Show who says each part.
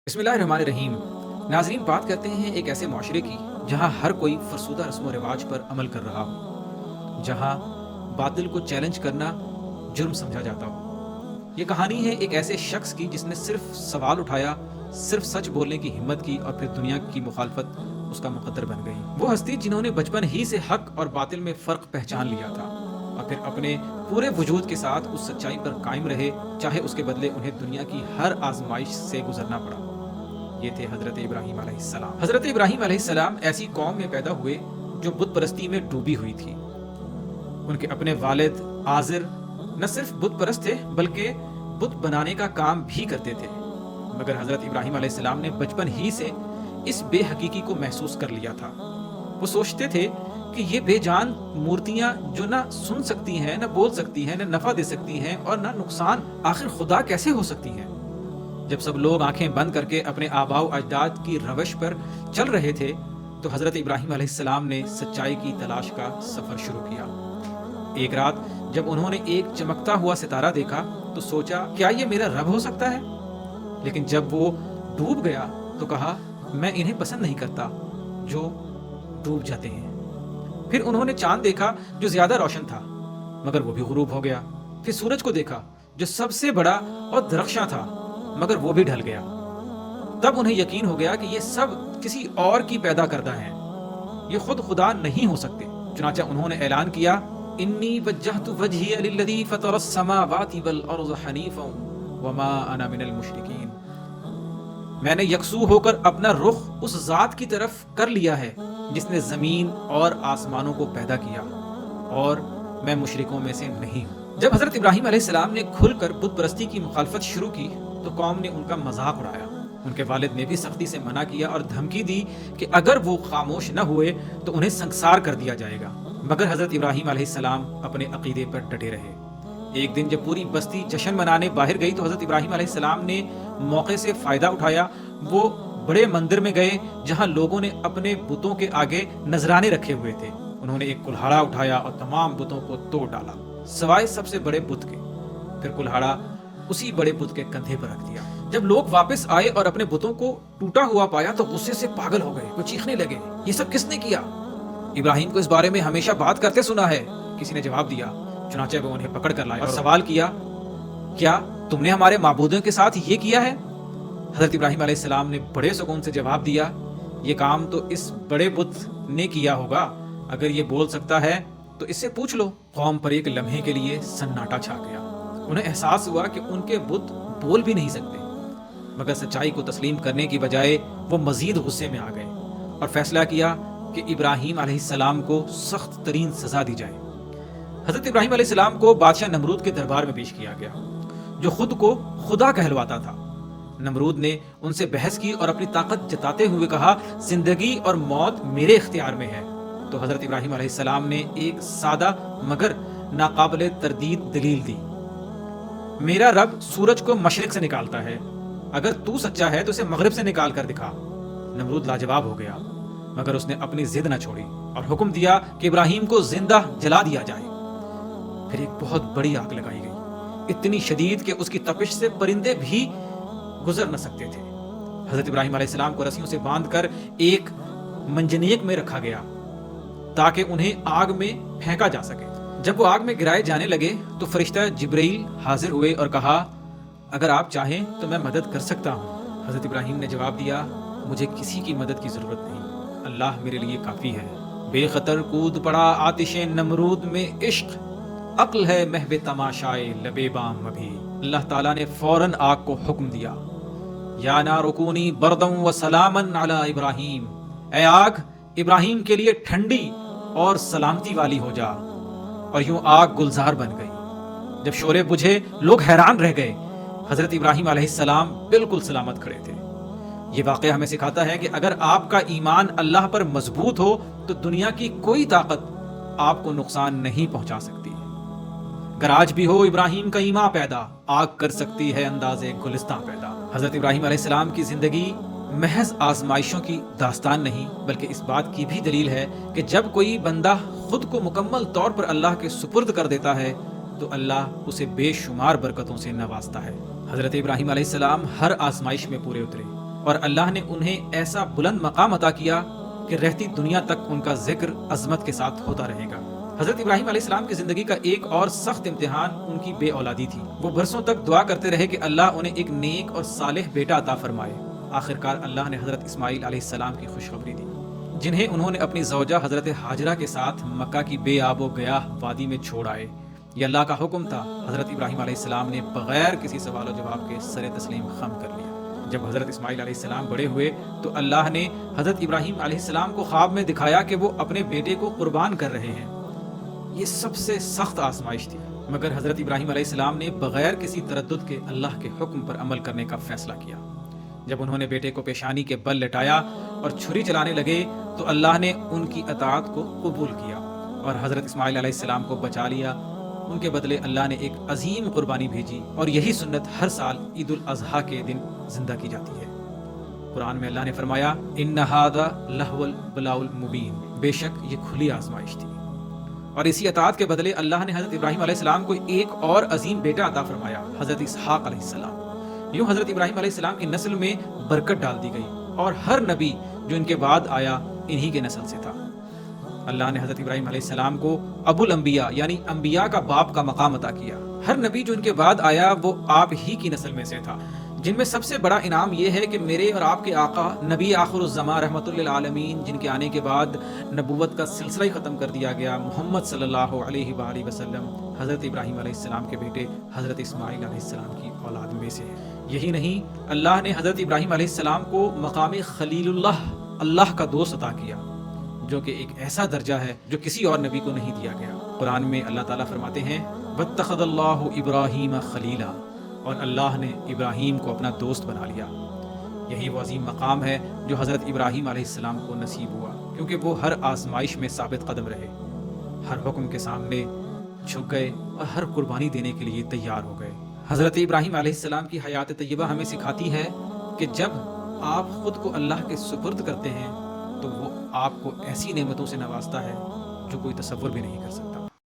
Speaker 1: بسم اللہ الرحمن الرحیم۔ ناظرین، بات کرتے ہیں ایک ایسے معاشرے کی جہاں ہر کوئی فرسودہ رسم و رواج پر عمل کر رہا ہو، جہاں باطل کو چیلنج کرنا جرم سمجھا جاتا ہو۔ یہ کہانی ہے ایک ایسے شخص کی جس نے صرف سوال اٹھایا، صرف سچ بولنے کی ہمت کی اور پھر دنیا کی مخالفت اس کا مقدر بن گئی۔ وہ ہستی جنہوں نے بچپن ہی سے حق اور باطل میں فرق پہچان لیا تھا اور پھر اپنے پورے وجود کے ساتھ اس سچائی پر قائم رہے، چاہے اس کے بدلے انہیں دنیا کی ہر آزمائش سے گزرنا پڑا۔ یہ تھے حضرت ابراہیم علیہ السلام۔ حضرت ابراہیم علیہ السلام ایسی قوم میں پیدا ہوئے جو بت پرستی میں ڈوبی ہوئی تھی۔ ان کے اپنے والد آزر نہ صرف بت پرست تھے بلکہ بت بنانے کا کام بھی کرتے تھے، مگر حضرت ابراہیم علیہ السلام نے بچپن ہی سے اس بے حقیقی کو محسوس کر لیا تھا۔ وہ سوچتے تھے کہ یہ بے جان مورتیاں جو نہ سن سکتی ہیں، نہ بول سکتی ہیں، نہ نفع دے سکتی ہیں اور نہ نقصان، آخر خدا کیسے ہو سکتی ہیں؟ جب سب لوگ آنکھیں بند کر کے اپنے آباء و اجداد کی روش پر چل رہے تھے تو حضرت ابراہیم علیہ السلام نے سچائی کی تلاش کا سفر شروع کیا۔ ایک رات جب انہوں نے ایک چمکتا ہوا ستارہ دیکھا تو سوچا، کیا یہ میرا رب ہو سکتا ہے؟ لیکن جب وہ ڈوب گیا تو کہا، میں انہیں پسند نہیں کرتا جو ڈوب جاتے ہیں۔ پھر انہوں نے چاند دیکھا جو زیادہ روشن تھا، مگر وہ بھی غروب ہو گیا۔ پھر سورج کو دیکھا جو سب سے بڑا اور درخشاں تھا، مگر وہ بھی ڈھل گیا۔ تب انہیں یقین ہو گیا کہ یہ سب کسی اور کی پیدا کردہ ہیں، یہ خود خدا نہیں ہو سکتے۔ چنانچہ انہوں نے اعلان کیا، انی وجہت وجہی للذی فطر السماوات والارض حنیفا وما انا من المشرکین۔ میں نے یکسو ہو کر اپنا رخ اس ذات کی طرف کر لیا ہے جس نے زمین اور آسمانوں کو پیدا کیا، اور میں مشرکوں میں سے نہیں ہوں۔ جب حضرت ابراہیم علیہ السلام نے کھل کر بت پرستی کی مخالفت شروع کی تو قوم نے ان کا مذاق اڑایا۔ ان کے والد نے بھی سختی سے منع کیا اور دھمکی دی کہ اگر وہ خاموش نہ ہوئے تو انہیں سنکسار کر دیا جائے گا، مگر حضرت ابراہیم علیہ السلام اپنے عقیدے پر ڈٹے رہے۔ ایک دن جب پوری بستی جشن منانے باہر گئی تو حضرت ابراہیم علیہ السلام نے موقع سے فائدہ اٹھایا۔ وہ بڑے مندر میں گئے جہاں لوگوں نے اپنے بتوں کے آگے نذرانے رکھے ہوئے تھے۔ انہوں نے ایک کلہاڑا اٹھایا اور تمام بتوں کو توڑ ڈالا سوائے سب سے بڑے بت کے۔ پھر کلہاڑا اسی بڑے بت کے کندھے پر رکھ دیا۔ جب لوگ واپس آئے اور اپنے بتوں کو ٹوٹا ہوا پایا تو غصے سے پاگل ہو گئے، وہ چیخنے لگے، یہ سب کس نے کیا؟ ابراہیم کو اس بارے میں ہمیشہ بات کرتے سنا ہے، کسی نے جواب دیا۔ چنانچہ وہ انہیں پکڑ کر لائے اور سوال کیا، کیا تم نے ہمارے معبودوں کے ساتھ یہ کیا ہے؟ حضرت ابراہیم علیہ السلام نے بڑے سکون سے جواب دیا، یہ کام تو اس بڑے بت نے کیا ہوگا، اگر یہ بول سکتا ہے تو اس سے پوچھ لو۔ قوم پر ایک لمحے کے لیے سناٹا چھا گیا۔ انہیں احساس ہوا کہ ان کے بت بول بھی نہیں سکتے، مگر سچائی کو تسلیم کرنے کی بجائے وہ مزید غصے میں آ گئے اور فیصلہ کیا کہ ابراہیم علیہ السلام کو سخت ترین سزا دی جائے۔ حضرت ابراہیم علیہ السلام کو بادشاہ نمرود کے دربار میں پیش کیا گیا، جو خود کو خدا کہلواتا تھا۔ نمرود نے ان سے بحث کی اور اپنی طاقت جتاتے ہوئے کہا، زندگی اور موت میرے اختیار میں ہے۔ تو حضرت ابراہیم علیہ السلام نے ایک سادہ مگر ناقابل تردید دلیل دی، میرا رب سورج کو مشرق سے نکالتا ہے، اگر تو سچا ہے تو اسے مغرب سے نکال کر دکھا۔ نمرود لاجواب ہو گیا، مگر اس نے اپنی ضد نہ چھوڑی اور حکم دیا کہ ابراہیم کو زندہ جلا دیا جائے۔ پھر ایک بہت بڑی آگ لگائی گئی، اتنی شدید کہ اس کی تپش سے پرندے بھی گزر نہ سکتے تھے۔ حضرت ابراہیم علیہ السلام کو رسیوں سے باندھ کر ایک منجنیق میں رکھا گیا تاکہ انہیں آگ میں پھینکا جا سکے۔ جب وہ آگ میں گرائے جانے لگے تو فرشتہ جبرائیل حاضر ہوئے اور کہا، اگر آپ چاہیں تو میں مدد کر سکتا ہوں۔ حضرت ابراہیم نے جواب دیا، مجھے کسی کی مدد کی ضرورت نہیں، اللہ میرے لیے کافی ہے۔ بے خطر کود پڑا آتش نمرود میں عشق، عقل ہے محو تماشائے لبے بام ابھی۔ اللہ تعالیٰ نے فوراً آگ کو حکم دیا، یا نار کونی بردم و سلامن علی ابراہیم، اے آگ ابراہیم کے لیے ٹھنڈی اور سلامتی والی ہو جا۔ اور یوں آگ گلزار بن گئی۔ جب شعلے بجھے لوگ حیران رہ گئے، حضرت ابراہیم علیہ السلام بالکل سلامت کھڑے تھے۔ یہ واقعہ ہمیں سکھاتا ہے کہ اگر آپ کا ایمان اللہ پر مضبوط ہو تو دنیا کی کوئی طاقت آپ کو نقصان نہیں پہنچا سکتی۔ اگر آج بھی ہو ابراہیم کا ایمان پیدا، آگ کر سکتی ہے اندازے گلستان پیدا۔ حضرت ابراہیم علیہ السلام کی زندگی محض آزمائشوں کی داستان نہیں بلکہ اس بات کی بھی دلیل ہے کہ جب کوئی بندہ خود کو مکمل طور پر اللہ کے سپرد کر دیتا ہے تو اللہ اسے بے شمار برکتوں سے نوازتا ہے۔ حضرت ابراہیم علیہ السلام ہر آزمائش میں پورے اترے اور اللہ نے انہیں ایسا بلند مقام عطا کیا کہ رہتی دنیا تک ان کا ذکر عظمت کے ساتھ ہوتا رہے گا۔ حضرت ابراہیم علیہ السلام کی زندگی کا ایک اور سخت امتحان ان کی بے اولادی تھی۔ وہ برسوں تک دعا کرتے رہے کہ اللہ انہیں ایک نیک اور صالح بیٹا عطا فرمائے۔ آخرکار اللہ نے حضرت اسماعیل علیہ السلام کی خوشخبری دی، جنہیں انہوں نے اپنی زوجہ حضرت ہاجرہ کے ساتھ مکہ کی بے آب و گیاہ وادی میں چھوڑ آئے۔ یہ اللہ کا حکم تھا۔ حضرت ابراہیم علیہ السلام نے بغیر کسی سوال و جواب کے سر تسلیم خم کر لیا۔ جب حضرت اسماعیل علیہ السلام بڑے ہوئے تو اللہ نے حضرت ابراہیم علیہ السلام کو خواب میں دکھایا کہ وہ اپنے بیٹے کو قربان کر رہے ہیں۔ یہ سب سے سخت آزمائش تھی، مگر حضرت ابراہیم علیہ السلام نے بغیر کسی تردد کے اللہ کے حکم پر عمل کرنے کا فیصلہ کیا۔ جب انہوں نے بیٹے کو پیشانی کے بل لٹایا اور چھری چلانے لگے تو اللہ نے ان کی اطاعت کو قبول کیا اور حضرت اسماعیل علیہ السلام کو بچا لیا۔ ان کے بدلے اللہ نے ایک عظیم قربانی بھیجی، اور یہی سنت ہر سال عید الاضحیٰ کے دن زندہ کی جاتی ہے۔ قرآن میں اللہ نے فرمایا ان ھذا لہو البلاء المبین، بے شک یہ کھلی آزمائش تھی۔ اور اسی اطاعت کے بدلے اللہ نے حضرت ابراہیم علیہ السلام کو ایک اور عظیم بیٹا عطا فرمایا، حضرت اسحاق علیہ السلام۔ یوں حضرت ابراہیم علیہ السلام کی نسل میں برکت ڈال دی گئی، اور ہر نبی جو ان کے بعد آیا انہی کے نسل سے تھا۔ اللہ نے حضرت ابراہیم علیہ السلام کو ابو الانبیاء یعنی انبیاء کا باپ کا مقام عطا کیا۔ ہر نبی جو ان کے بعد آیا وہ آپ ہی کی نسل میں سے تھا، جن میں سب سے بڑا انعام یہ ہے کہ میرے اور آپ کے آقا نبی آخر الزمان رحمۃ للعالمین، جن کے آنے کے بعد نبوت کا سلسلہ ہی ختم کر دیا گیا، محمد صلی اللہ علیہ وآلہ وسلم حضرت ابراہیم علیہ السلام کے بیٹے حضرت اسماعیل علیہ السلام کی اولاد میں سے ہیں۔ یہی نہیں، اللہ نے حضرت ابراہیم علیہ السلام کو مقام خلیل اللہ کا دوست عطا کیا، جو کہ ایک ایسا درجہ ہے جو کسی اور نبی کو نہیں دیا گیا۔ قرآن میں اللہ تعالیٰ فرماتے ہیں وَاتَّخَذَ اللَّهُ إِبْرَاهِيمَ خَلِيلًا، اور اللہ نے ابراہیم کو اپنا دوست بنا لیا۔ یہی وہ عظیم مقام ہے جو حضرت ابراہیم علیہ السلام کو نصیب ہوا، کیونکہ وہ ہر آزمائش میں ثابت قدم رہے، ہر حکم کے سامنے جھک گئے اور ہر قربانی دینے کے لیے تیار ہو گئے۔ حضرت ابراہیم علیہ السلام کی حیات طیبہ ہمیں سکھاتی ہے کہ جب آپ خود کو اللہ کے سپرد کرتے ہیں تو وہ آپ کو ایسی نعمتوں سے نوازتا ہے جو کوئی تصور بھی نہیں کر سکتا۔